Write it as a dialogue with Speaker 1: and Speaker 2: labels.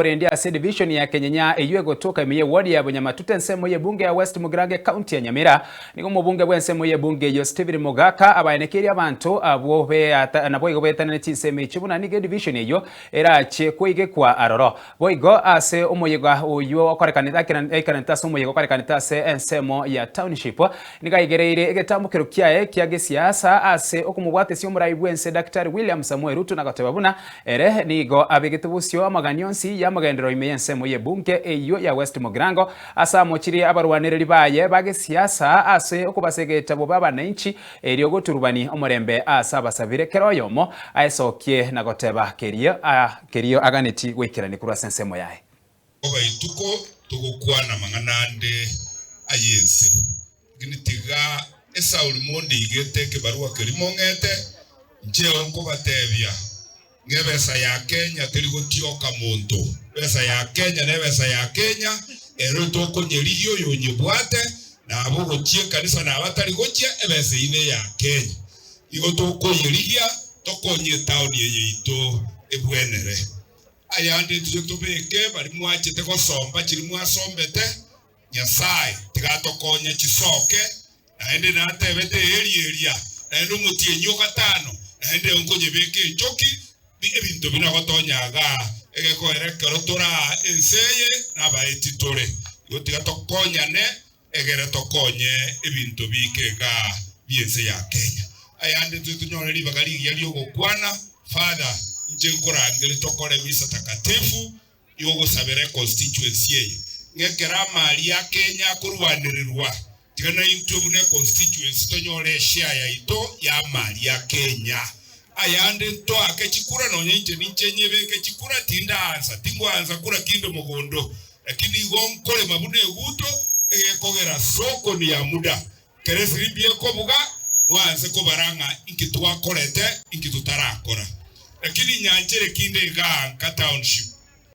Speaker 1: Kurendia ase division ya Kenyenya eyue gotoka imiye ward ya Bunyamatuta ensemo ye bunge ya West Mugirange county ya Nyamira nigo mubunge bw'ensemo ye bunge yo Stephen Mogaka abayenekeria abantu abo be nabo igo betana tinseme chibuna nige division eyo erache kuige kwa aroro boigo ase umuyega uyo okorekanita ikanita se umuyega okorekanita se ensemo ya township niga igereire egetambukiro kiae kiage siasa ase okumubwate sio murai bwense Dr. William Samuel Ruto nagatebabuna ere nigo abegitubusyo amaganyonsi magendero ime ensemo ye bunge eyo ya West Mugirango asa mochiri abarwaniriri baye bage siasa ase okubasegeta bo baba nanchi eryo goturubani omorembe asa basabire keroyomo aesokie nagoteba kerio aganeti gwikirani kurwa ensemo yae
Speaker 2: oba ituko tugukwana manganande ayense ginitiga esa ulimondi igete ke barua kerimongete njeo nkobatebya ngebesa ya Kenya terigotioka muntu besa ya Kenya ne besa ya Kenya ero tokonyeriyo yonyebwate na abo gochie kanisa na abatari gochie ebesa ine ya Kenya igo tokoyeriya tokonye town ye ito ebwenere ayande tuzotobeke bari mwachete gosomba kiri mwasombete Nyasaye tigatokonye chisoke naende natebete eria naende umutie nyoka tano naende ongonyebeke choki ebintu binagotonyaga egekoerekero tora enseye nabaetitore yotiga tokonyane egere tokonye ebintu bikega biense ya Kenya ayande tutunyoreri bagari yali ogokwana father nje nkorangere tokore misa takatifu yogosabere constituency ye ngekera mali ya Kenya kurwanirwa tigana into bune constituency tonyore share ya ito ya mali ya Kenya ayande to akechikura no nyenje ninchenyebe kechikura tindaanza tingwanza kura kindo mugondo lakini gonkole mabune guto kogera soko ni ya muda keresiribye ko buga wanze ko baranga inkitwa korete inkitutarakora lakini nyanjere kinde ga township